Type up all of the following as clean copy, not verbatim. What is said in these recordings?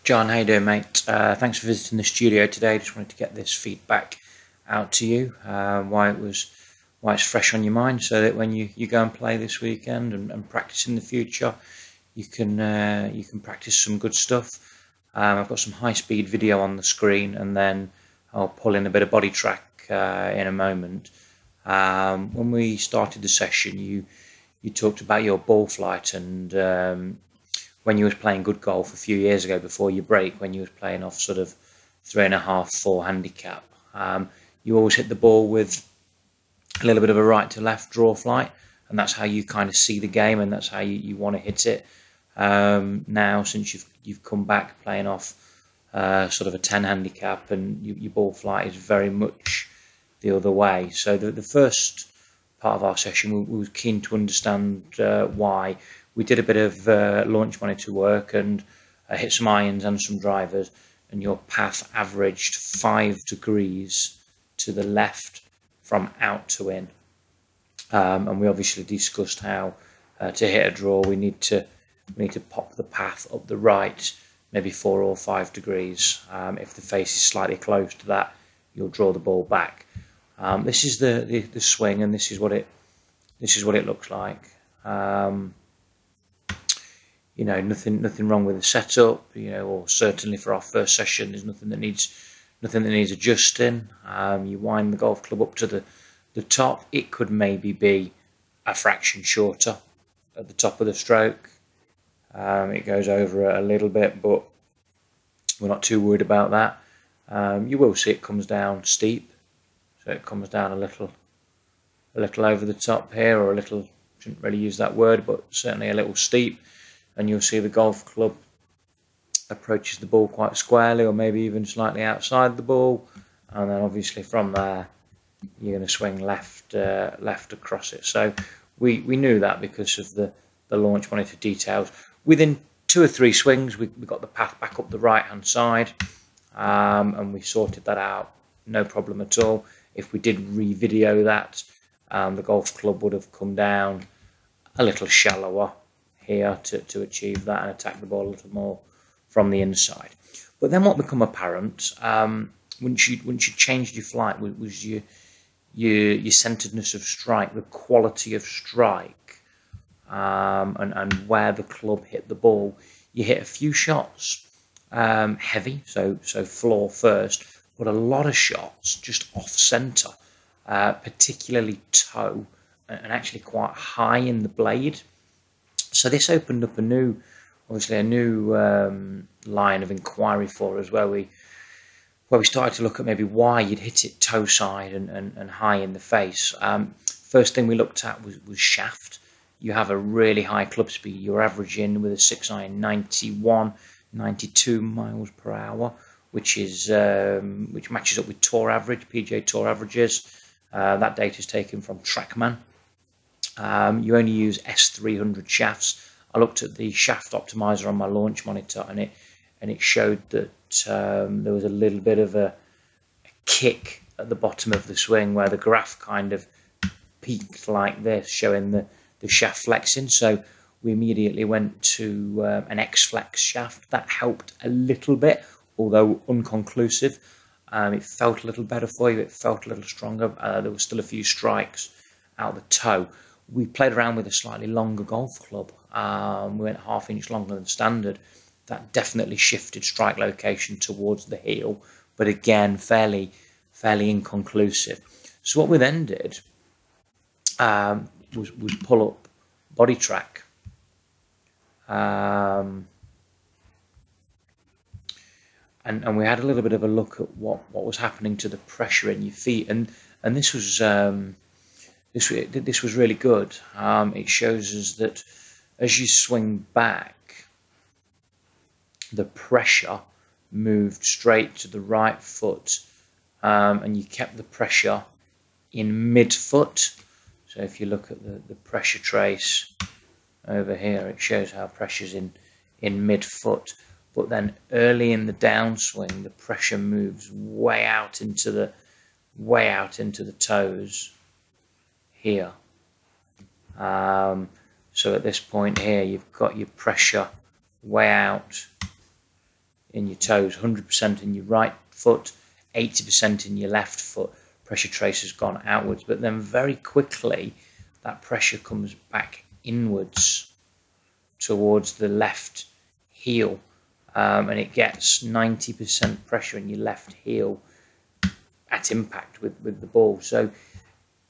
John, how you doing, mate? Thanks for visiting the studio today. Just wanted to get this feedback out to you, why it's fresh on your mind, so that when you go and play this weekend and practice in the future, you can practice some good stuff. I've got some high-speed video on the screen, and then I'll pull in a bit of body track in a moment. When we started the session, you talked about your ball flight and when you was playing good golf a few years ago before your break, when you was playing off sort of 3.5, 4 handicap, you always hit the ball with a little bit of a right to left draw flight, and that's how you kind of see the game, and that's how you want to hit it. Now, since you've come back playing off sort of a 10 handicap, and your ball flight is very much the other way. So the first part of our session, we were keen to understand why. We did a bit of launch monitor work and hit some irons and some drivers, and your path averaged 5 degrees to the left from out to in. And we obviously discussed how to hit a draw, we need to pop the path up the right, maybe 4 or 5 degrees. If the face is slightly close to that, you'll draw the ball back. This is the swing, and this is what it looks like. Nothing wrong with the setup, or certainly for our first session, there's nothing that needs adjusting. You wind the golf club up to the top. It could maybe be a fraction shorter at the top of the stroke. It goes over a little bit, but we're not too worried about that. You will see it comes down steep, so it comes down a little over the top here, or a little, shouldn't really use that word, but certainly a little steep. And you'll see the golf club approaches the ball quite squarely, or maybe even slightly outside the ball, and then obviously from there you're going to swing left across it. So we knew that because of the launch monitor details. Within 2 or 3 swings, we got the path back up the right hand side, and we sorted that out, no problem at all. If we did re-video that, the golf club would have come down a little shallower here to achieve that and attack the ball a little more from the inside. But then what became apparent, once you changed your flight, was your centeredness of strike, the quality of strike, and where the club hit the ball. You hit a few shots heavy, so floor first, but a lot of shots just off center, particularly toe, and actually quite high in the blade. So this opened up a new line of inquiry for us, where we started to look at maybe why you'd hit it toe side and high in the face. First thing we looked at was shaft. You have a really high club speed. You're averaging with a 6-iron 91, 92 miles per hour, which matches up with tour average, PGA Tour averages. That data is taken from TrackMan. You only use S300 shafts. I looked at the shaft optimizer on my launch monitor, and it showed that there was a little bit of a kick at the bottom of the swing, where the graph kind of peaked like this, showing the shaft flexing. So we immediately went to an X-Flex shaft. That helped a little bit, although unconclusive. It felt a little better for you. It felt a little stronger. There were still a few strikes out the toe. We played around with a slightly longer golf club. We went 1/2 inch longer than standard. That definitely shifted strike location towards the heel, but again, fairly inconclusive. So what we then did was pull up body track. And we had a little bit of a look at what was happening to the pressure in your feet, and this was really good. It shows us that as you swing back, the pressure moved straight to the right foot, and you kept the pressure in mid-foot. So if you look at the pressure trace over here, it shows how pressure's in mid-foot. But then early in the downswing, the pressure moves way out into the toes here. So at this point here, you've got your pressure way out in your toes, 100% in your right foot, 80% in your left foot. Pressure trace has gone outwards, but then very quickly that pressure comes back inwards towards the left heel, and it gets 90% pressure in your left heel at impact with the ball. So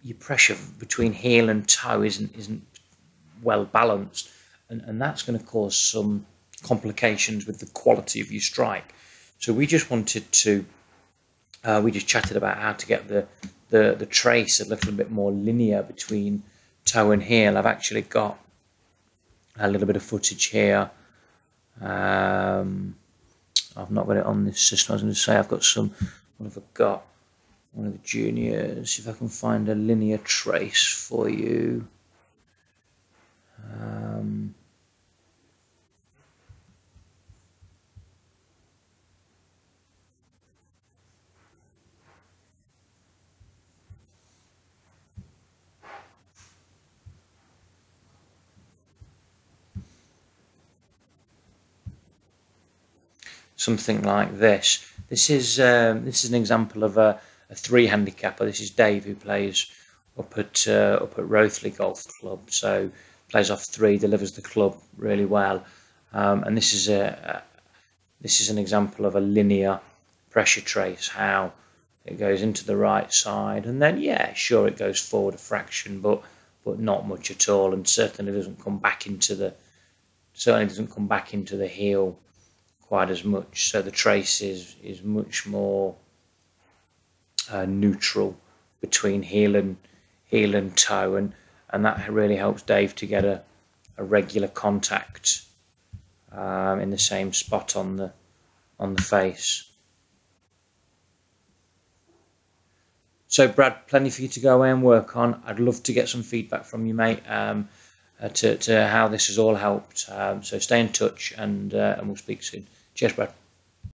your pressure between heel and toe isn't well balanced, and that's going to cause some complications with the quality of your strike. So we just wanted to we just chatted about how to get the trace a little bit more linear between toe and heel. I've actually got a little bit of footage here. I've not got it on this system. I was going to say I've got some. What have I got? One of the juniors. If I can find a linear trace for you. Something like this. This is an example of a three handicapper. This is Dave, who plays up at Rothley Golf Club. So plays off three, delivers the club really well, and this is an example of a linear pressure trace. How it goes into the right side, and then yeah, sure, it goes forward a fraction, but not much at all, and certainly doesn't come back into the heel quite as much. So the trace is much more neutral between heel and toe, and that really helps Dave to get a regular contact in the same spot on the face. So Brad, plenty for you to go away and work on. I'd love to get some feedback from you, mate, to how this has all helped. So stay in touch, and we'll speak soon. Cheers, Brad.